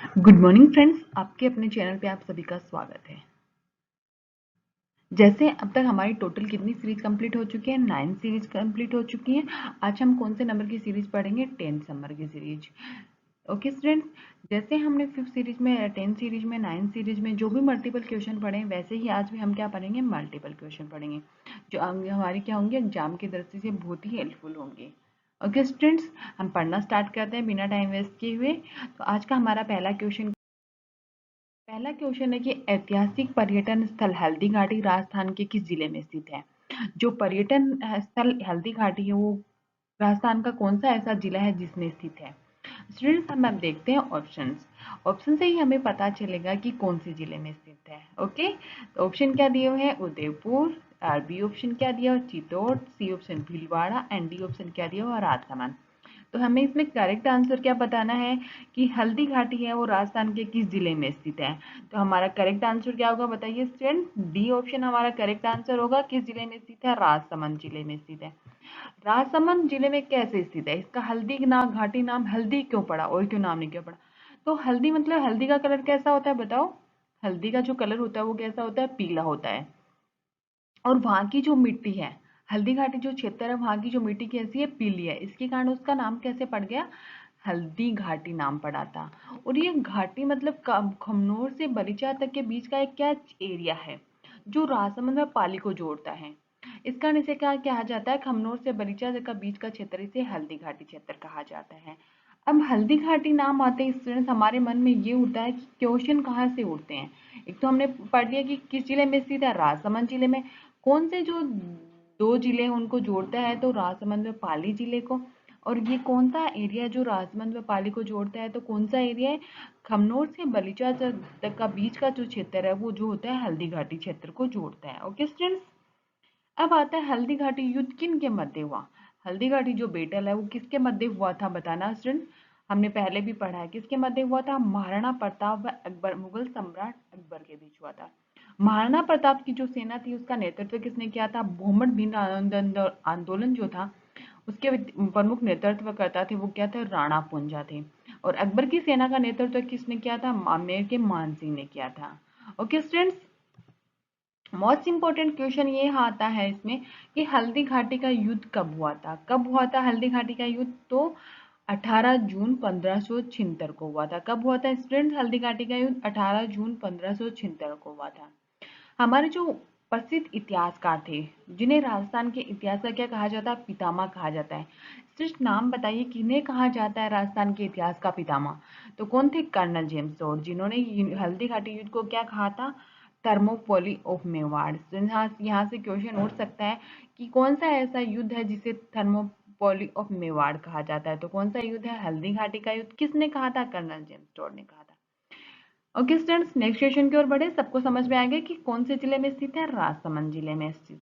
Good morning friends, आपके अपने channel पे आप सभी का स्वागत है। जैसे अब तक हमारी टोटल कितनी सीरीज कंप्लीट हो चुकी है? 9 सीरीज कंप्लीट हो चुकी हैं। आज हम कौन से नंबर की सीरीज पढ़ेंगे? 10th नंबर की सीरीज। ओके स्टूडेंट्स, जैसे हमने 5th सीरीज में, 10th सीरीज में, 9th सीरीज में जो भी मल्टीपल क्वेश्चन पढ़े हैं, वैसे ही आज भी हम क्या पढ़ेंगे? मल्टीपल क्वेश्चन पढ़ेंगे, जो हमारी क्या होंगे, एग्जाम की दृष्टि से बहुत ही हेल्पफुल होंगे। ओके स्टूडेंट्स, हम पढ़ना स्टार्ट करते हैं बिना टाइम वेस्ट किए हुए। तो आज का हमारा पहला क्वेश्चन है कि ऐतिहासिक पर्यटन स्थल हल्दी घाटी राजस्थान के किस जिले में स्थित है? जो पर्यटन स्थल हल्दी घाटी है वो राजस्थान का कौन सा ऐसा जिला है जिसमें स्थित है? स्टूडेंट्स, हम अब देखते हैं ऑप्शंस। ऑप्शन से ही हमें पता चलेगा कि कौन से जिले में स्थित है। ओके, तो ऑप्शन क्या दिए हुए हैं? उदयपुर। और बी ऑप्शन क्या दिया हुआ? Chittor. C option Bhilwara and D option क्या दिया हुआ? राजसमंद। तो हमें इसमें करेक्ट आंसर क्या बताना है कि हल्दी घाटी है वो राजस्थान के किस जिले में स्थित है। तो हमारा करेक्ट आंसर क्या होगा बताइए स्टूडेंट? डी ऑप्शन हमारा करेक्ट आंसर होगा। किस जिले में स्थित है? राजसमंद जिले में स्थित है। राजसमंद जिले में कैसे स्थित है? इसका हल्दी नाम, घाटी नाम हल्दी क्यों पड़ा और क्यों नाम नहीं क्यों पड़ा? तो हल्दी मतलब हल्दी का कलर कैसा होता है बताओ? हल्दी का जो कलर होता है वो कैसा होता है? पीला होता है। और वहाँ की जो मिट्टी है, हल्दी घाटी जो क्षेत्र है वहाँ की जो मिट्टी कैसी है? पीली है। इसके कारण उसका नाम कैसे पड़ गया? हल्दी घाटी नाम पड़ा था। और ये घाटी मतलब खमनोर से बरीचा तक के बीच का एक क्या एरिया है जो राजसमंद और पाली को जोड़ता है। इस कारण इसे क्या कहा जाता है? खमनोर से बरीचा तक का बीच का क्षेत्र इसे हल्दी घाटी क्षेत्र कहा जाता है। अब हल्दी घाटी नाम आते ही स्टूडेंट्स हमारे मन में ये उठता है कि क्वेश्चन कहाँ से उठते हैं। एक तो हमने पढ़ लिया कि किस जिले में स्थित है? राजसमंद जिले में। कौन से जो दो जिले हैं उनको जोड़ता है? तो राजसमंद में पाली जिले को। और ये कौन सा एरिया जो राजसमंद में पाली को जोड़ता है? तो कौन सा एरिया है? खमनोर से बलीचा तक का बीच का जो क्षेत्र है वो जो होता है हल्दी घाटी क्षेत्र को जोड़ता है। ओके स्टूडेंट्स, अब आता है हल्दी घाटी युद्ध किन के मध्य हुआ? हल्दी घाटी जो बैटल है वो किसके मध्य हुआ था बताना स्टूडेंट। हमने पहले भी पढ़ा है किसके मध्य हुआ था? महाराणा प्रताप व अकबर, मुगल सम्राट अकबर के बीच हुआ था। महाराणा प्रताप की जो सेना थी उसका नेतृत्व किसने किया था? भूमट बिन आंदोलन जो था उसके प्रमुख नेतृत्व करता थे वो क्या थे? राणा पुंजा थे। और अकबर की सेना का नेतृत्व किसने किया था? आमेर के मान सिंह ने किया था। Okay students, most important question ये आता है इसमें कि हल्दी घाटी का युद्ध कब हुआ था? कब हुआ था हल्दी घाटी का युद्ध? तो 18 जून 1576 को हुआ था। कब हुआ था स्टूडेंट हल्दी घाटी का युद्ध? 18 जून 1576 को हुआ था। हमारे जो प्रसिद्ध इतिहासकार थे जिन्हें राजस्थान के इतिहास का क्या कहा जाता है? पितामह कहा जाता है। सिर्फ नाम बताइए किन्हें कहा जाता है राजस्थान के इतिहास का पितामह? तो कौन थे? कर्नल जेम्स टोड, जिन्होंने हल्दी घाटी युद्ध को क्या कहा था? Thermopylae of Mewar. तो यहाँ से क्वेश्चन उठ सकता है कि कौन सा ऐसा युद्ध है जिसे थर्मोपोली ऑफ मेवाड़ कहा जाता है? तो कौन सा युद्ध है? हल्दी घाटी का युद्ध। किसने कहा था? कर्नल जेम्स टोड ने कहा था। ओके स्टूडेंट्स, नेक्स्ट क्वेश्चन की ओर बढ़े। सबको समझ में आएगा कि कौन से जिले में स्थित है? राजसमंद जिले में स्थित।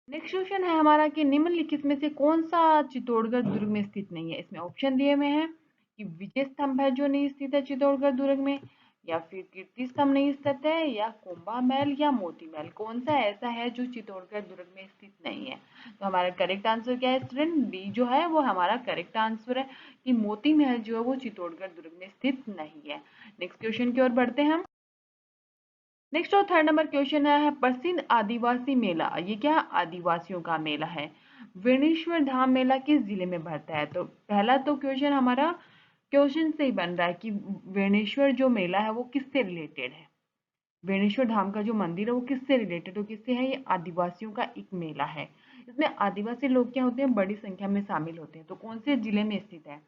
नेक्स्ट क्वेश्चन है हमारा कि निम्नलिखित में से कौन सा चित्तौड़गढ़ दुर्ग में स्थित नहीं है? इसमें ऑप्शन दिए हुए हैं कि विजय स्तंभ है जो नहीं स्थित है चित्तौड़गढ़ दुर्ग में, या फिर कीर्ति स्तंभ नहीं स्थित है, या कुंभा महल, या मोती महल। कौन सा ऐसा है जो चित्तौड़गढ़ दुर्ग में स्थित नहीं है? तो हमारा करेक्ट आंसर क्या है स्टूडेंट? डी जो है वो हमारा करेक्ट आंसर है कि मोती महल जो है वो चित्तौड़गढ़ दुर्ग में स्थित नहीं है। नेक्स्ट क्वेश्चन की ओर बढ़ते हैं हम। नेक्स्ट और थर्ड नंबर क्वेश्चन है प्रसिद्ध आदिवासी मेला। ये क्या? आदिवासियों का मेला है। वेणेश्वर धाम मेला किस जिले में भरता है? तो पहला तो क्वेश्चन हमारा क्वेश्चन से ही बन रहा है कि वेणेश्वर जो मेला है वो किससे रिलेटेड है। वेणेश्वर धाम का जो मंदिर है वो किससे रिलेटेड हो, किससे है? ये आदिवासियों का एक मेला है। इसमें आदिवासी लोग क्या होते हैं? बड़ी संख्या में शामिल होते हैं। तो कौन से जिले में स्थित है?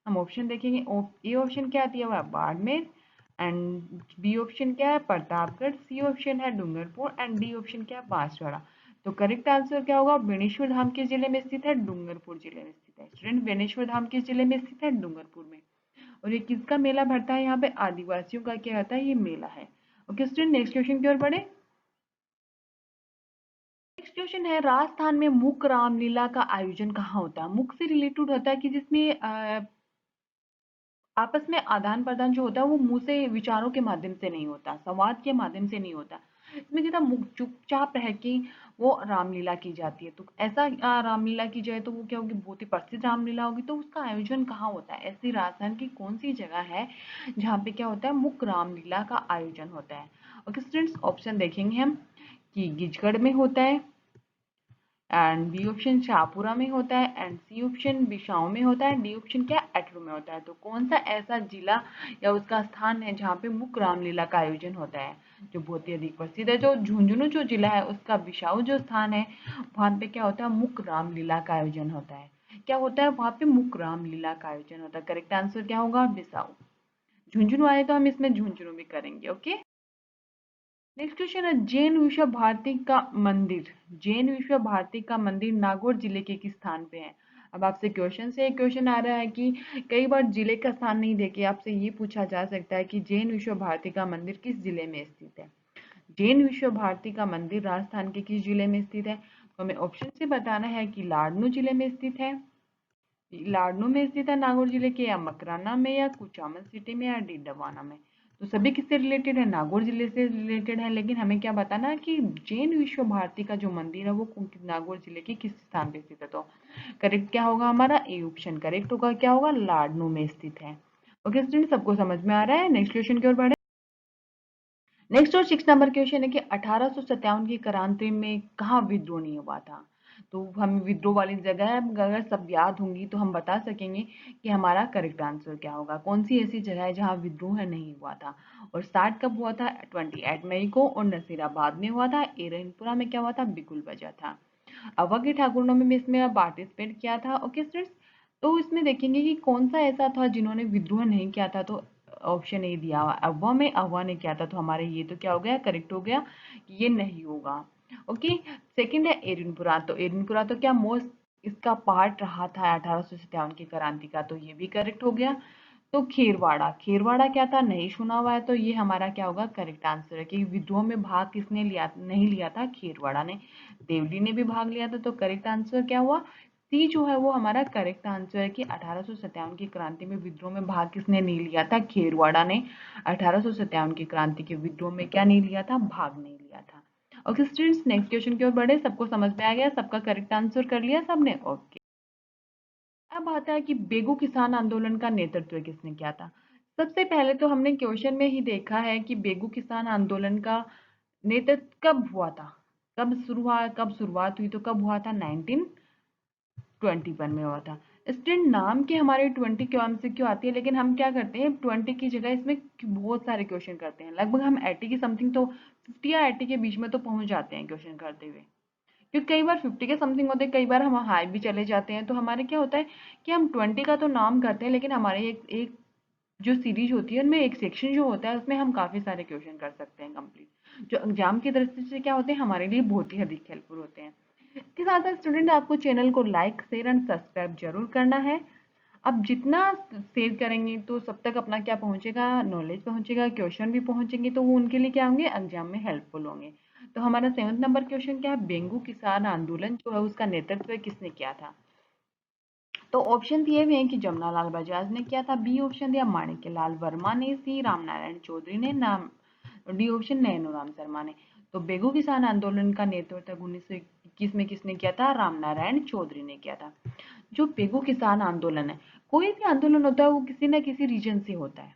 हम ऑप्शन देखेंगे। ए ऑप्शन क्या दिया हुआ है? बाड़मेर। एंड बी ऑप्शन क्या है? प्रतापगढ़। सी ऑप्शन है डूंगरपुर एंड डी ऑप्शन क्या है? बांसवाड़ा। तो करेक्ट आंसर क्या होगा? बेणेश्वर धाम किस जिले में स्थित है? डूंगरपुर जिले में स्थित है। स्टूडेंट, बेणेश्वर धाम किस जिले में स्थित है? डूंगरपुर में। और ये किसका मेला भरता है? यहाँ पे आदिवासियों का क्या होता है? ये मेला है। ओके स्टूडेंट, नेक्स्ट क्वेश्चन की ओर बढ़े। नेक्स्ट क्वेश्चन है राजस्थान में मुक रामलीला का आयोजन कहाँ होता है? मुक से रिलेटेड होता है कि जिसमें आपस में आदान प्रदान जो होता है वो मुंह से विचारों के माध्यम से नहीं होता, संवाद के माध्यम से नहीं होता। इसमें क्या था, चुपचाप रह के वो रामलीला की जाती है। तो ऐसा रामलीला की जाए तो वो क्या होगी, बहुत ही प्रसिद्ध रामलीला होगी। तो उसका आयोजन कहाँ होता है, ऐसी राजस्थान की कौन सी जगह है जहाँ पे क्या होता है, मुख्य रामलीला का आयोजन होता है। ओके स्टूडेंट्स, ऑप्शन देखेंगे हम कि गिजगढ़ में होता है, एंड बी ऑप्शन शाहपुरा में होता है, एंड सी ऑप्शन बिशाऊ में होता है, डी ऑप्शन क्या अटरू में होता है। तो कौन सा ऐसा जिला या उसका स्थान है जहाँ पे मुख्य रामलीला का आयोजन होता है, जो बहुत ही अधिक प्रसिद्ध है। जो झुंझुनू जो जिला है उसका बिशाऊ जो स्थान है, वहां पे क्या होता है, मुख्य रामलीला का आयोजन होता है। क्या होता है वहां पे, मुख्य रामलीला का आयोजन होता है। करेक्ट आंसर क्या होगा, बिसाऊ। झुंझुनू आए तो हम इसमें झुंझुनू भी करेंगे। ओके, नेक्स्ट क्वेश्चन है, जैन विश्व भारती का मंदिर, जैन विश्व भारती का मंदिर नागौर जिले के किस स्थान पे है। अब आपसे क्वेश्चन से एक क्वेश्चन आ रहा है कि कई बार जिले का स्थान नहीं देके आपसे ये पूछा जा सकता है कि जैन विश्व भारती का मंदिर किस जिले में स्थित है। जैन विश्व भारती का मंदिर राजस्थान के किस जिले में स्थित है। तो हमें ऑप्शन से बताना है कि लाडनू जिले में स्थित है, लाडनू में स्थित है नागौर जिले के, या मकराना में, या कुचामन सिटी में, या डीडवाना में। तो सभी किससे रिलेटेड है, नागौर जिले से रिलेटेड है। लेकिन हमें क्या बताना है कि जैन विश्व भारती का जो मंदिर है वो नागौर जिले के किस स्थान पे स्थित है। तो करेक्ट क्या होगा हमारा, ए ऑप्शन करेक्ट होगा। क्या होगा, लाडनू में स्थित है। ओके स्टूडेंट, सबको समझ में आ रहा है। नेक्स्ट क्वेश्चन की ओर बढ़े। नेक्स्ट और 6 नंबर क्वेश्चन है कि 1857 की क्रांति में कहाँ विद्रोह नहीं हुआ था। तो हम विद्रोह वाली जगह है, अगर सब याद होंगी तो हम बता सकेंगे कि हमारा करेक्ट आंसर क्या होगा। कौन सी ऐसी जगह है जहाँ विद्रोह नहीं हुआ था, और स्टार्ट कब हुआ था, 28 मई को, और नसीराबाद में हुआ था। एरनपुरा में क्या हुआ था, बिगुल बजा था। अवध के ठाकुरों में इसमें पार्टिसिपेट किया था। ओके स्टूडेंट्स, तो इसमें देखेंगे कि कौन सा ऐसा था जिन्होंने विद्रोह नहीं किया था। तो ऑप्शन ए दिया हुआ अव्वा में, अव्वा ने किया था। तो हमारे ये तो क्या हो गया, करेक्ट हो गया कि ये नहीं होगा। ओके, सेकंड है एरनपुरा। तो एरनपुरा तो क्या मोस्ट इसका पार्ट रहा था 1857 की क्रांति का, तो ये भी करेक्ट हो गया। तो खेरवाड़ा, खेरवाड़ा क्या था, नहीं सुना हुआ है। तो ये हमारा क्या होगा, करेक्ट आंसर है कि विद्रोह में भाग किसने लिया, नहीं लिया था, खेरवाड़ा ने। देवली ने भी भाग लिया था। तो करेक्ट आंसर क्या हुआ, सी जो है वो हमारा करेक्ट आंसर है कि 1857 की क्रांति में विद्रोह में भाग किसने नहीं लिया था, खेरवाड़ा ने। 1857 की क्रांति के विद्रोह में क्या नहीं लिया था, भाग नहीं लिया था। ओके स्टूडेंट्स, नेक्स्ट क्वेश्चन की ओर बढ़े। सबको समझ में आ गया, सबका करेक्ट आंसर कर लिया सबने। ओके, अब आता है कि बेगू किसान आंदोलन का नेतृत्व किसने किया था। सबसे पहले तो हमने क्वेश्चन में ही देखा है कि बेगू किसान आंदोलन का नेतृत्व कब हुआ था, कब शुरुआत हुई, तो कब हुआ था, 1921 में हुआ था। स्टूडेंट, नाम के हमारे 20 क्यों हमसे क्यों आती है, लेकिन हम क्या करते हैं 20 की जगह इसमें बहुत सारे क्वेश्चन करते हैं। लगभग हम 80 की समथिंग तो 50 या 80 के बीच में तो पहुंच जाते हैं क्वेश्चन करते हुए। क्योंकि कई बार 50 के समथिंग होते हैं, कई बार हम हाई भी चले जाते हैं। तो हमारे क्या होता है कि हम 20 का तो नाम करते हैं, लेकिन हमारे एक एक जो सीरीज होती है उनमें एक सेक्शन जो होता है उसमें हम काफी सारे क्वेश्चन कर सकते हैं कंप्लीट, जो एग्जाम की दृष्टि से क्या होते हैं हमारे लिए बहुत ही अधिक हेल्पफुल होते हैं। इसके साथ साथ स्टूडेंट, आपको चैनल को लाइक शेयर एंड सब्सक्राइब जरूर करना है। अब जितना शेयर करेंगे तो सब तक अपना क्या पहुंचेगा, नॉलेज पहुंचेगा, क्वेश्चन भी पहुंचेंगे, तो वो उनके लिए क्या होंगे, एग्जाम में हेल्पफुल होंगे। तो हमारा 7 नंबर क्वेश्चन क्या है, बेंगू किसान आंदोलन जो है उसका नेतृत्व किसने किया था। तो ऑप्शन दिए हुए हैं कि जमनालाल बजाज ने किया था, बी ऑप्शन दिया माणिक्यलाल वर्मा ने, सी रामनारायण चौधरी ने, नाम डी ऑप्शन नैनूराम शर्मा ने। तो बेगू किसान आंदोलन का नेतृत्व 1921 में किसने किया था, रामनारायण चौधरी ने किया था। जो बेगू किसान आंदोलन है, कोई भी आंदोलन होता है वो किसी ना किसी रीजन से होता है।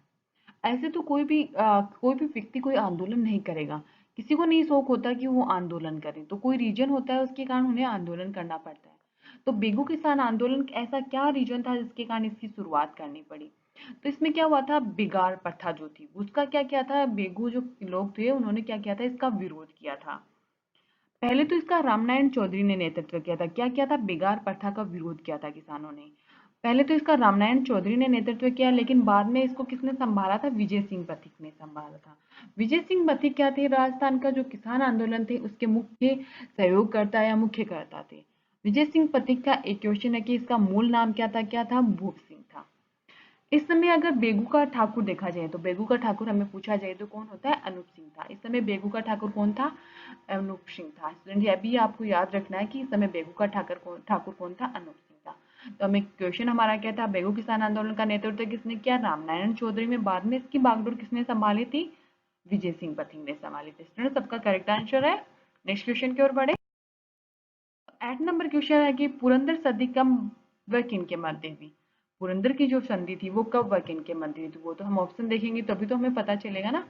ऐसे तो कोई भी व्यक्ति कोई आंदोलन नहीं करेगा, किसी को नहीं शौक होता कि वो आंदोलन करे। तो कोई रीजन होता है उसके कारण उन्हें आंदोलन करना पड़ता है। तो बेगू किसान आंदोलन ऐसा क्या रीजन था जिसके कारण इसकी शुरुआत करनी पड़ी। तो इसमें क्या हुआ था, बिगाड़ प्रथा जो थी उसका क्या किया था, बेगू जो लोग थे उन्होंने क्या किया था, इसका विरोध किया था। पहले तो इसका रामनारायण चौधरी ने नेतृत्व किया था। क्या किया था, बेगार प्रथा का विरोध किया था किसानों ने। पहले तो इसका रामनारायण चौधरी ने नेतृत्व किया, लेकिन बाद में इसको किसने संभाला था, विजय सिंह पथिक ने संभाला था। विजय सिंह पथिक क्या थे, राजस्थान का जो किसान आंदोलन थे उसके मुख्य सहयोगकर्ता या मुख्यकर्ता थे। विजय सिंह पथिक का एक क्वेश्चन है कि इसका मूल नाम क्या था, भूप सिंह था। इस समय अगर बेगू का ठाकुर देखा जाए तो बेगू का ठाकुर हमें पूछा जाए तो कौन होता है, अनूप सिंह था। इस समय बेगू का ठाकुर कौन था, अनूप सिंह था। स्टूडेंट, यह भी आपको याद रखना है कि इस समय बेगू का ठाकुर कौन था, अनूप सिंह था। तो हमें क्वेश्चन हमारा क्या था, बेगू किसान आंदोलन का नेतृत्व किसने किया, रामनारायण चौधरी में। बाद में इसकी बागडोर किसने संभाली थी, विजय सिंह पथिक ने संभाली थी। स्टूडेंट सबका करेक्ट आंसर है। नेक्स्ट क्वेश्चन की ओर बढ़े। 8 नंबर क्वेश्चन है कि पुरंदर संधि कब व किन के मध्य हुई। पुरंदर की जो संधि थी वो कब व किन के मध्य हुई थी, वो तो हम ऑप्शन देखेंगे तभी तो हमें पता चलेगा ना।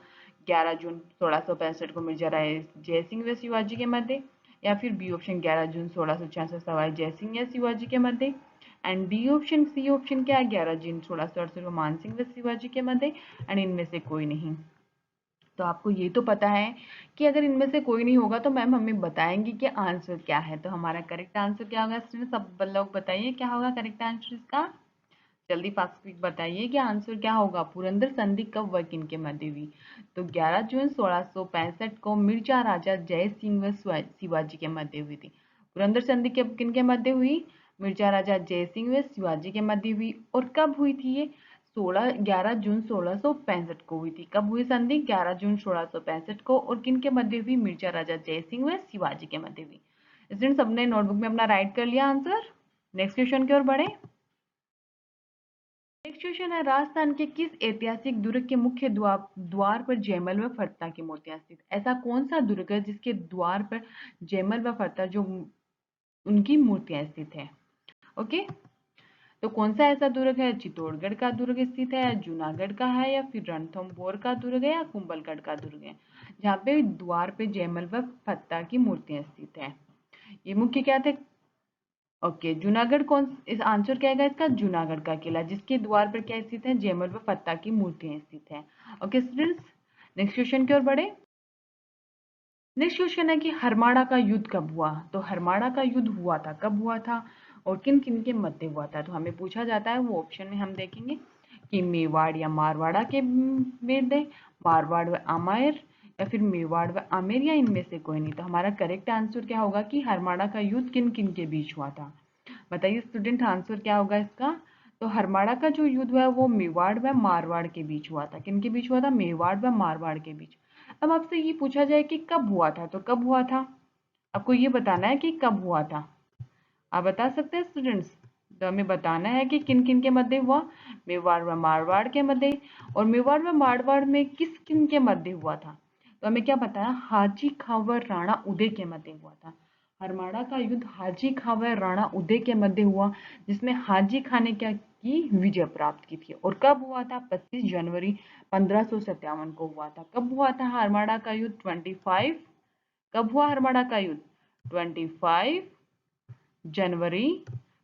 11 जून 1665 को मिर्जा राय जय सिंह व शिवाजी के मध्य, या फिर बी ऑप्शन 11 जून 1666 सवाई जय सिंह या शिवाजी के मध्य, and D option C option क्या है 11 जून 1668 को मान सिंह व शिवाजी के मध्य, एंड इनमें से कोई नहीं। तो आपको ये तो पता है कि अगर इनमें से कोई नहीं होगा तो मैम हमें बताएंगी कि आंसर क्या है। तो हमारा करेक्ट आंसर क्या होगा स्टूडेंट, सब लोग बताइए क्या होगा करेक्ट आंसर इसका। जल्दी फास्ट क्विक बताइए कि आंसर क्या होगा। पुरंदर संधि कब व किन के मध्य हुई। तो 11 जून 1665 को मिर्जा राजा जय सिंह व शिवाजी के मध्य हुई थी। पुरंदर संधि कब किन के मध्य हुई, मिर्जा राजा जय सिंह व शिवाजी के मध्य हुई। और कब हुई थी ये, 11 जून 1665 को हुई थी। कब हुई संधि, 11 जून 1665 को। और किन के मध्य हुई, मिर्जा राजा जय सिंह व शिवाजी के मध्य हुई। स्टूडेंट सबने नोटबुक में अपना राइट कर लिया आंसर। नेक्स्ट क्वेश्चन की ओर बढ़े। नेक्स्ट क्वेश्चन है, राजस्थान के किस ऐतिहासिक दुर्ग के मुख्य द्वार पर जयमल व फरता की मूर्तियां स्थित। ऐसा कौन सा दुर्ग है जिसके द्वार पर जयमल व फरता जो उनकी मूर्तियां स्थित है। ओके, तो कौन सा ऐसा दुर्ग है, चित्तौड़गढ़ का दुर्ग स्थित है, जूनागढ़ का है, या फिर रणथंभौर का दुर्ग है, या कुंभलगढ़ का दुर्ग है, जहाँ पे द्वार पे जयमल व फत्ता की मूर्तियां स्थित है। ये मुख्य क्या थे। ओके, जूनागढ़ कौन, इस आंसर क्या आएगा इसका, जूनागढ़ का किला जिसके द्वार पर क्या स्थित है, जयमल व फत्ता की मूर्तियां स्थित है। ओके स्टूडेंट्स, नेक्स्ट क्वेश्चन की ओर बढ़े। नेक्स्ट क्वेश्चन है कि हरमाड़ा का युद्ध कब हुआ। तो हरमाड़ा का युद्ध हुआ था, कब हुआ था और किन किन के मध्य हुआ था। तो हमें पूछा जाता है, वो ऑप्शन में हम देखेंगे कि मेवाड़ या मारवाड़ा के मध्य, मारवाड़ व आमेर, या फिर मेवाड़ व आमेर, या इनमें से कोई नहीं। तो हमारा करेक्ट आंसर क्या होगा कि हरमाड़ा का युद्ध किन किन के बीच हुआ था। बताइए स्टूडेंट आंसर क्या होगा इसका। तो हरमाड़ा का जो युद्ध है वो मेवाड़ व मारवाड़ के बीच हुआ था। किन के बीच हुआ था, मेवाड़ व मारवाड़ के बीच। अब आपसे ये पूछा जाए कि कब हुआ था, तो कब हुआ था, आपको ये बताना है कि कब हुआ था। आप बता सकते हैं स्टूडेंट्स। तो हमें बताना है कि किन किन के मध्य हुआ, मेवाड़ व मारवाड़ के मध्य। और मेवाड़ व मारवाड़ में किस किन के मध्य हुआ था, तो हमें क्या बताया, हाजी खां व राणा उदय के मध्य हुआ था। हरमाड़ा का युद्ध हाजी खां व राणा उदय के मध्य हुआ, जिसमें हाजी खां ने क्या की, विजय प्राप्त की थी। और कब हुआ था, 25 जनवरी 1557 को हुआ था। कब हुआ था हरमाड़ा का युद्ध, 25, कब हुआ हरमाड़ा का युद्ध, 25 जनवरी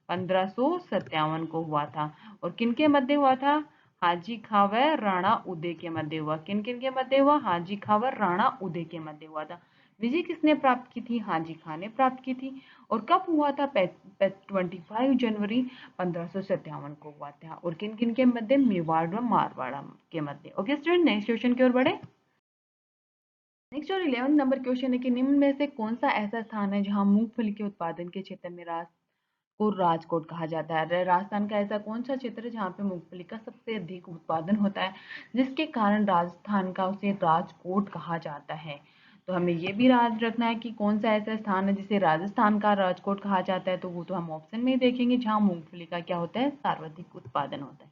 1557 को हुआ था। और किनके मध्य हुआ था, हाजी खां व राणा उदय के मध्य हुआ। किन किन के मध्य हुआ, हाजी खां व राणा उदय के मध्य हुआ था। विजय किसने प्राप्त की थी, हाजी खां ने प्राप्त की थी। और कब हुआ था, 25 जनवरी 1557 को हुआ था। और किन किन के मध्य, मेवाड़ व मारवाड़ के मध्य। ओके स्टूडेंट, नेक्स्ट क्वेश्चन की ओर बढ़े। नेक्स्ट और 11 नंबर क्वेश्चन है कि निम्न में से कौन सा ऐसा स्थान है जहां मूंगफली के उत्पादन के क्षेत्र में को राजकोट कहा जाता है। राजस्थान का ऐसा कौन सा क्षेत्र है जहाँ पे मूंगफली का सबसे अधिक उत्पादन होता है, जिसके कारण राजस्थान का उसे राजकोट कहा जाता है। तो हमें ये भी याद रखना है कि कौन सा ऐसा स्थान है जिसे राजस्थान का राजकोट कहा जाता है। तो वो तो हम ऑप्शन में ही देखेंगे जहाँ मूंगफली का क्या होता है, सर्वाधिक उत्पादन होता है।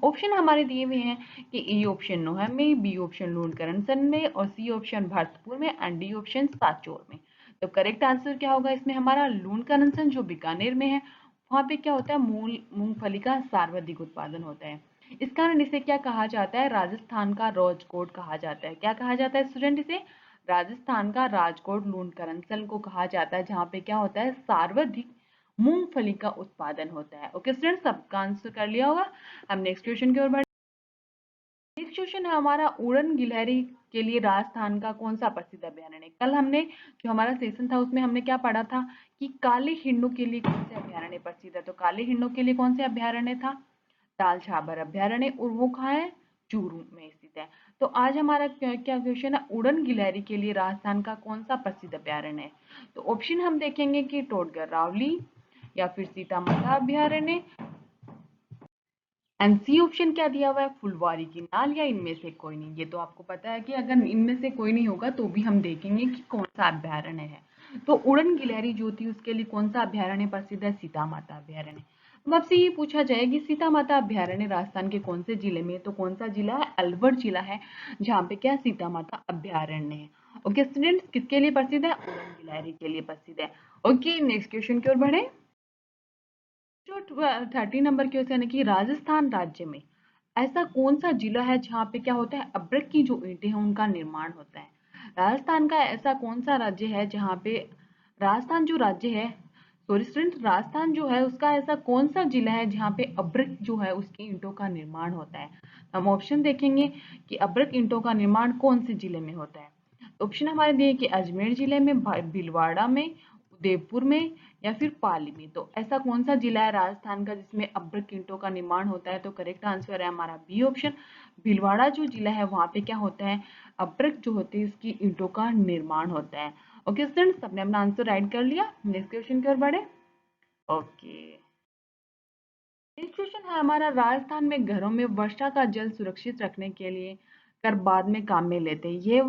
ऑप्शन हमारे दिए हुए हैं कि ए ऑप्शन नोहर में, बी ऑप्शन लूणकरणसन में, और सी ऑप्शन भरतपुर में, एंड डी ऑप्शन साचोर में। तो करेक्ट आंसर क्या होगा इसमें हमारा, लूणकरणसन जो बीकानेर में है, वहां पे क्या होता है, मूंगफली का सर्वाधिक उत्पादन होता है। इस कारण इसे क्या कहा जाता है, राजस्थान का राजकोट कहा जाता है। क्या कहा जाता है स्टूडेंट, इसे राजस्थान का राजकोट लूणकरणसन को कहा जाता है, जहाँ पे क्या होता है, सर्वाधिक मूंगफली का उत्पादन होता है। ओके स्टूडेंट, सबका आंसर कर लिया होगा। हम नेक्स्ट क्वेश्चन की ओर बढ़े। नेक्स्ट क्वेश्चन है हमारा, उड़न गिलहरी के लिए राजस्थान का कौन सा प्रसिद्ध अभयारण्य है। कल हमने जो हमारा सेशन था उसमें हमने क्या पढ़ा था कि काले हिरणों के लिए कौन से अभयारण्य प्रसिद्ध है। तो काले हिरणों के लिए कौन से अभयारण्य था, ताल छाबर अभयारण्य, और वो कहाँ है, चूरू में स्थित है। तो आज हमारा क्या क्वेश्चन है, उड़न गिलहरी के लिए राजस्थान का कौन सा प्रसिद्ध अभयारण्य है। तो ऑप्शन हम देखेंगे कि टोडगर रावली, या फिर सीता माता अभयारण्य, एंड सी ऑप्शन क्या दिया हुआ है, फुलवारी की नाल, या इनमें से कोई नहीं। ये तो आपको पता है कि अगर इनमें से कोई नहीं होगा तो भी हम देखेंगे कि कौन सा अभयारण्य है। तो उड़न गिलहरी जो थी उसके लिए कौन सा अभयारण्य प्रसिद्ध है, सीता माता अभयारण्य। अब आपसे ये पूछा जाए कि सीता माता अभयारण्य राजस्थान के कौन से जिले में है, तो कौन सा जिला है? अलवर जिला है, जहाँ पे क्या सीता माता अभयारण्य है। ओके स्टूडेंट्स, किसके लिए प्रसिद्ध है? उड़न गिलहरी के लिए प्रसिद्ध है। ओके नेक्स्ट क्वेश्चन की ओर बढ़े। जो 30 नंबर क्वेश्चन है कि राजस्थान राज्य में ऐसा कौन सा जिला है जहाँ पे क्या होता है? अब्रक की जो ईंटें हैं उनका निर्माण होता है। राजस्थान का ऐसा कौन सा राज्य है जहाँ पे राजस्थान जो राज्य है, सॉरी स्टूडेंट, राजस्थान जो है उसका ऐसा कौन सा जिला है जहाँ पे अब्रक जो है उसकी ईंटों का निर्माण होता है? हम ऑप्शन देखेंगे कि अब्रक ईंटों का निर्माण कौन से जिले में होता है। ऑप्शन हमारे दिए कि अजमेर जिले में, भीलवाड़ा में, उदयपुर में या फिर पाली में। तो ऐसा कौन सा जिला है राजस्थान का जिसमें अब्रक ईंटों का निर्माण होता है? तो करेक्ट आंसर है हमारा बी ऑप्शन, भीलवाड़ा जो जिला है वहां पे क्या होता है? अब्रक जो होते हैं इसकी ईंटों का निर्माण होता है। ओके स्टूडेंट्स, सबने अपना आंसर राइट कर लिया। नेक्स्ट क्वेश्चन की ओर बढ़े। ओके नेक्स्ट क्वेश्चन है हमारा, राजस्थान में घरों में वर्षा का जल सुरक्षित रखने के लिए कर बाद में काम में लेते हैं, ये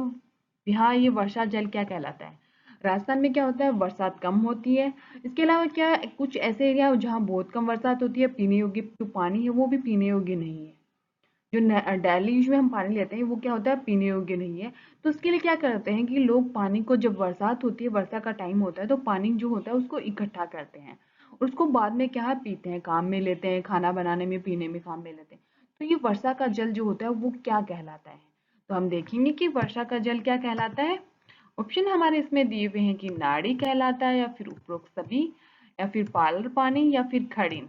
यहाँ ये वर्षा जल क्या कहलाता है? राजस्थान में क्या होता है? बरसात कम होती है। इसके अलावा क्या कुछ ऐसे एरिया जहाँ बहुत कम बरसात होती है, पीने योग्य जो पानी है वो भी पीने योग्य नहीं है। जो डेली यूज में हम पानी लेते हैं वो क्या होता है? पीने योग्य नहीं है। तो उसके लिए क्या करते हैं कि लोग पानी को, जब बरसात होती है, वर्षा का टाइम होता है, तो पानी जो होता है उसको इकट्ठा करते हैं और उसको बाद में क्या है? पीते हैं, काम में लेते हैं, खाना बनाने में, पीने में काम में लेते हैं। तो ये वर्षा का जल जो होता है वो क्या कहलाता है? तो हम देखेंगे कि वर्षा का जल क्या कहलाता है। ऑप्शन हमारे इसमें दिए हुए हैं कि नाड़ी कहलाता है, या फिर उपरोक्त सभी, या फिर पालर पानी, या फिर खड़िन।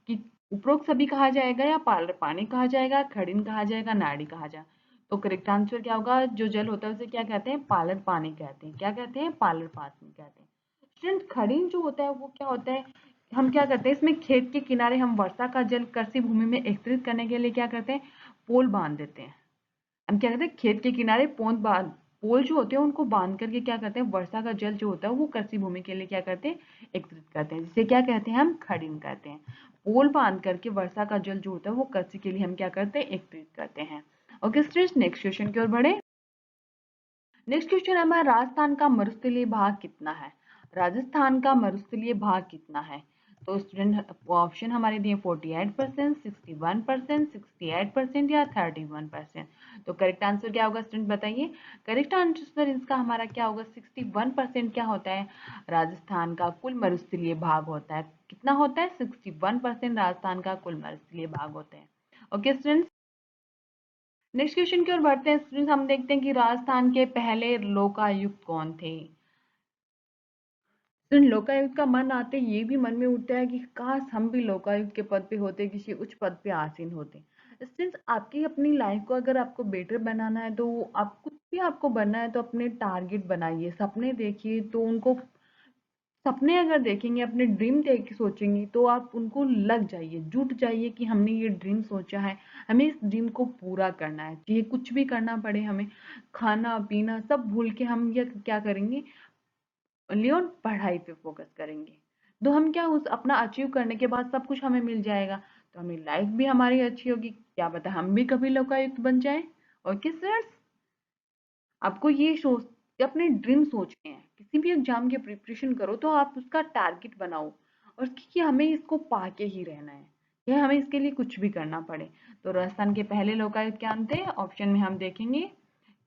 कि उपरोक्त सभी कहा जाएगा, या पालर पानी कहा जाएगा, खड़िन कहा जाएगा, नाड़ी कहा जाएगा। तो करेक्ट आंसर क्या होगा? जो जल होता है उसे क्या कहते हैं? पालर पानी कहते हैं। क्या कहते हैं? पालर पानी कहते हैं। स्टूडेंट, खड़िन जो होता है वो क्या होता है? हम क्या करते हैं, इसमें खेत के किनारे हम वर्षा का जल कृषि भूमि में एकत्रित करने के लिए क्या करते हैं? पोल बांध देते हैं। हम क्या करते हैं? खेत के किनारे पोल जो होते हैं उनको बांध करके क्या करते हैं? वर्षा का जल जो होता है वो कृषि भूमि के लिए क्या करते हैं? एकत्रित करते हैं, जिसे क्या कहते हैं? हम खड़िन कहते हैं। पोल बांध करके वर्षा का जल जो होता है वो कृषि के लिए हम क्या करते हैं? एकत्रित करते हैं। ओके स्टूडेंट्स, नेक्स्ट क्वेश्चन की ओर बढ़े। नेक्स्ट क्वेश्चन हमारा, राजस्थान का मरुस्थलीय भाग कितना है? राजस्थान का मरुस्थलीय भाग कितना है? तो स्टूडेंट ऑप्शन हमारे दिए 48%, 61%, 68% या 31%। तो करेक्ट आंसर क्या होगा स्टूडेंट बताइए। करेक्ट आंसर इसका हमारा क्या होगा? 61% क्या होता है? राजस्थान का कुल मरुस्थलीय भाग होता है। कितना होता है? 61% राजस्थान का कुल मरुस्थलीय भाग होता है। ओके स्टूडेंट्स, नेक्स्ट क्वेश्चन की ओर बढ़ते हैं। स्टूडेंट्स, हम देखते हैं कि राजस्थान के पहले लोकायुक्त कौन थे। स्टूडेंट, लोकायुक्त का मन आते ये भी मन में उठता है कि काश हम भी लोकायुक्त के पद पे होते, किसी उच्च पद पे आसीन होते। स्टूडेंट्स, आपकी अपनी लाइफ को अगर आपको बेटर बनाना है, तो आप कुछ भी आपको बनना है तो अपने टारगेट बनाइए, सपने देखिए, तो उनको सपने अगर देखेंगे, अपने ड्रीम देख के सोचेंगे, तो आप उनको लग जाइए, जुट जाइए कि हमने ये ड्रीम सोचा है, हमें इस ड्रीम को पूरा करना है, चाहे कुछ भी करना पड़े हमें, खाना पीना सब भूल के हम ये क्या करेंगे? लियोन पढ़ाई पे फोकस करेंगे। तो हम क्या, उस अपना अचीव करने के बाद सब कुछ हमें मिल जाएगा, तो हमें लाइफ भी हमारी अच्छी होगी। क्या पता हम भी कभी लोकायुक्त बन जाए। ओके सर, आपको ये सोच अपने ड्रीम सोचने हैं, किसी भी एग्जाम की प्रिपरेशन करो तो आप उसका टारगेट बनाओ, और कि हमें इसको पाके ही रहना है, या हमें इसके लिए कुछ भी करना पड़े। तो राजस्थान के पहले लोकायुक्त क्या थे? ऑप्शन में हम देखेंगे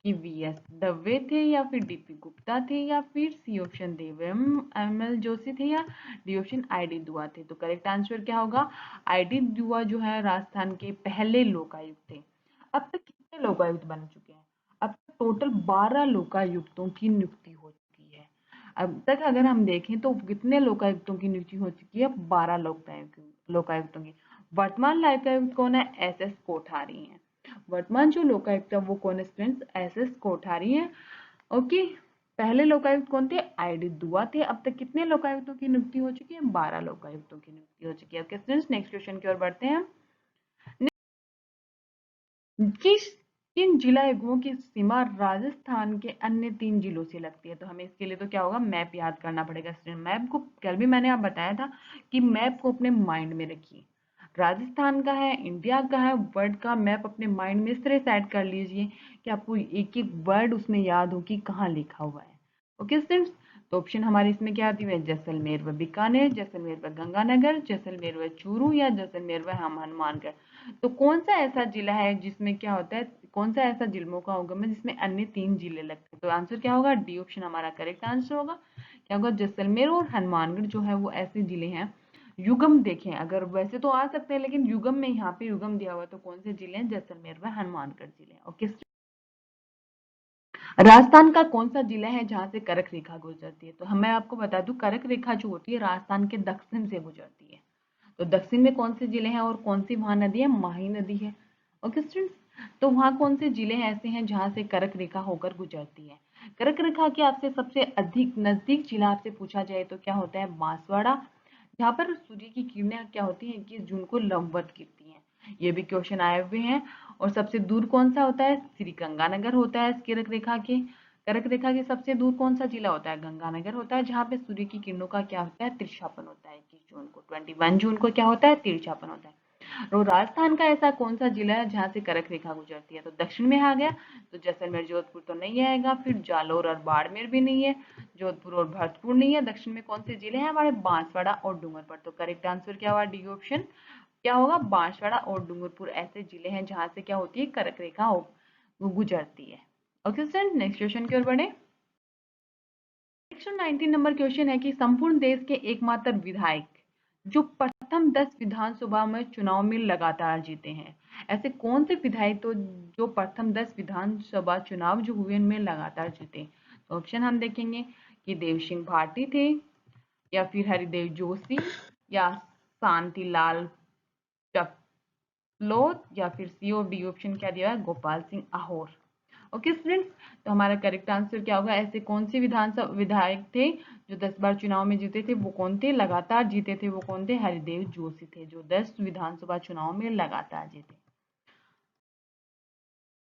कि वीएस दवे थे, या फिर डीपी गुप्ता थे, या फिर सी ऑप्शन देवम जोशी थे, या डी ऑप्शन आईडी दुआ थे। तो करेक्ट आंसर क्या होगा? आईडी दुआ जो है राजस्थान के पहले लोकायुक्त थे। अब तक कितने लोकायुक्त बन चुके हैं? अब तक टोटल 12 लोकायुक्तों की नियुक्ति हो चुकी है। अब तक अगर हम देखें तो कितने लोकायुक्तों की नियुक्ति हो चुकी है? 12 लोकायुक्तों की। वर्तमान लोकायुक्त कौन है? एस एस कोठारी है। वर्तमान जो लोकायुक्त है वो कौन है स्टूडेंट्स? एस एस कोठारी है। ओके, पहले लोकायुक्त कौन थे? आईडी दुआ थे। अब तक कितने लोकायुक्तों की नियुक्ति हो चुकी है? 12 लोकायुक्तों की नियुक्ति हो चुकी है। ओके स्टूडेंट्स, नेक्स्ट क्वेश्चन की ओर बढ़ते हैं। किस किन जिला युग्मों की सीमा राजस्थान के अन्य 3 जिलों से लगती है? तो हमें इसके लिए तो क्या होगा? मैप याद करना पड़ेगा स्टूडेंट। मैप को कल भी मैंने आप बताया था कि मैप को अपने माइंड में रखिए। राजस्थान का है, इंडिया का है, वर्ल्ड का मैप अपने माइंड में इस तरह सेट कर लीजिए कि आपको एक एक वर्ड उसमें याद हो कि कहाँ लिखा हुआ है। ओके स्टूडेंट्स, तो ऑप्शन हमारे इसमें क्या आती है, जैसलमेर व बीकानेर, जैसलमेर व गंगानगर, जैसलमेर व चूरू या जैसलमेर व हनुमानगढ़। तो कौन सा ऐसा जिला है जिसमें क्या होता है, कौन सा ऐसा जिलों का उगम है जिसमें अन्य 3 जिले लगते हैं? तो आंसर क्या होगा, डी ऑप्शन हमारा करेक्ट आंसर होगा। क्या होगा, जैसलमेर और हनुमानगढ़ जो है वो ऐसे जिले हैं। युगम देखें, अगर वैसे तो आ सकते हैं लेकिन युगम में यहाँ पे युगम दिया हुआ, तो कौन से जिले हैं, जैसलमेर व हनुमानगढ़ जिले। ओके, राजस्थान का कौन सा जिला है जहां से कर्क रेखा गुजरती है? तो मैं आपको बता दूं, कर्क रेखा जो होती है राजस्थान के दक्षिण से गुजरती है। तो दक्षिण में कौन से जिले हैं और कौन सी वहां नदी है, माही नदी है। ओके स्टूडेंट्स, तो वहां कौन से जिले ऐसे हैं जहां से कर्क रेखा होकर गुजरती है? कर्क रेखा के आपसे सबसे अधिक नजदीक जिला आपसे पूछा जाए तो क्या होता है, बांसवाड़ा, जहाँ पर सूर्य की किरणें क्या होती हैं, 21 जून को लंबवत गिरती हैं। ये भी क्वेश्चन आए हुए हैं। और सबसे दूर कौन सा होता है, श्री गंगानगर होता है कर्क रेखा के। कर्क रेखा के सबसे दूर कौन सा जिला होता है, गंगानगर होता है, जहाँ पे सूर्य की किरणों का क्या होता है, तिरछापन होता है। 21 जून को, 21 जून को क्या होता है, तिरछापन होता है। तो राजस्थान का ऐसा कौन सा जिला है जहाँ से कर्क रेखा गुजरती है? तो दक्षिण में आ गया, तो जैसलमेर जोधपुर तो नहीं आएगा, फिर जालोर और बाड़मेर भी नहीं है, जोधपुर और भरतपुर नहीं है। दक्षिण में कौन से जिले हैं हमारे, बांसवाड़ा और डूंगरपुर। तो करेक्ट आंसर क्या हुआ, डी ऑप्शन क्या होगा, बांसवाड़ा और डूंगरपुर ऐसे जिले हैं जहां से क्या होती है, कर्क रेखा गुजरती है। ओके स्टूडेंट, नेक्स्ट क्वेश्चन की ओर बढ़े। 119 नंबर क्वेश्चन है कि संपूर्ण देश के एकमात्र विधायक जो प्रथम 10 विधानसभा में चुनाव में लगातार जीते हैं, ऐसे कौन से विधायक तो जो प्रथम 10 विधानसभा चुनाव जो हुए उनमें लगातार जीते? तो ऑप्शन हम देखेंगे कि देव सिंह भाटी थे, या फिर हरिदेव जोशी, या शांतिलाल चपलोत, या फिर सी और डी ऑप्शन क्या दिया है, गोपाल सिंह आहोर। ओके स्टूडेंट्स, तो हमारा करेक्ट आंसर क्या होगा, ऐसे कौन से विधानसभा विधायक थे जो 10 बार चुनाव में जीते थे, वो कौन थे, लगातार जीते थे, वो कौन थे, हरिदेव जोशी थे जो 10 विधानसभा चुनाव में लगातार जीते।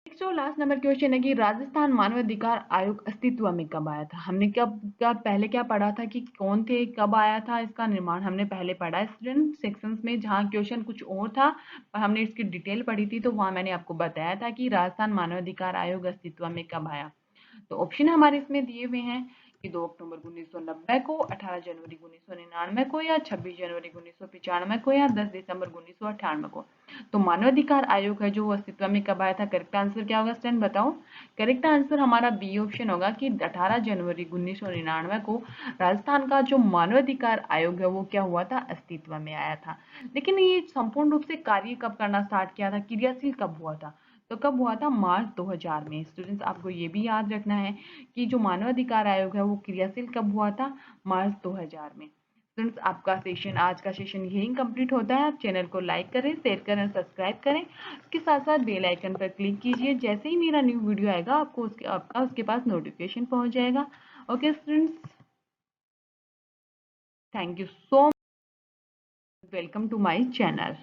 नेक्स्ट और लास्ट नंबर क्वेश्चन है कि राजस्थान मानवाधिकार आयोग अस्तित्व में कब आया था? हमने कब पहले क्या पढ़ा था कि कौन थे, कब आया था इसका निर्माण, हमने पहले पढ़ा स्टूडेंट सेक्शंस में, जहाँ क्वेश्चन कुछ और था पर हमने इसकी डिटेल पढ़ी थी, तो वहां मैंने आपको बताया था कि राजस्थान मानवाधिकार आयोग अस्तित्व में कब आया। तो ऑप्शन हमारे इसमें दिए हुए हैं कि 2 अक्टूबर 1990 को, 18 जनवरी 1999 को, या 26 जनवरी 1995 को, या 10 दिसंबर 1998 को। तो मानवाधिकार आयोग है जो वो अस्तित्व में कब आया था? करेक्ट आंसर क्या होगा स्टूडेंट, बताओ। करेक्ट आंसर हमारा बी ऑप्शन होगा कि 18 जनवरी 1999 को राजस्थान का जो मानवाधिकार आयोग है वो क्या हुआ था, अस्तित्व में आया था। लेकिन ये संपूर्ण रूप से कार्य कब करना स्टार्ट किया था, क्रियाशील कब हुआ था? तो कब हुआ था, मार्च 2000 में। स्टूडेंट्स आपको ये भी याद रखना है कि जो मानवाधिकार आयोग है वो क्रियाशील कब हुआ था, मार्च 2000 में। स्टूडेंट्स आपका सेशन, आज का सेशन यही कंप्लीट होता है। आप चैनल को लाइक करें, शेयर करें, सब्सक्राइब करें, इसके साथ साथ बेल आइकन पर क्लिक कीजिए। जैसे ही मेरा न्यू वीडियो आएगा आपको उसके पास नोटिफिकेशन पहुंच जाएगा। Okay students, thank you so much, welcome to my channel.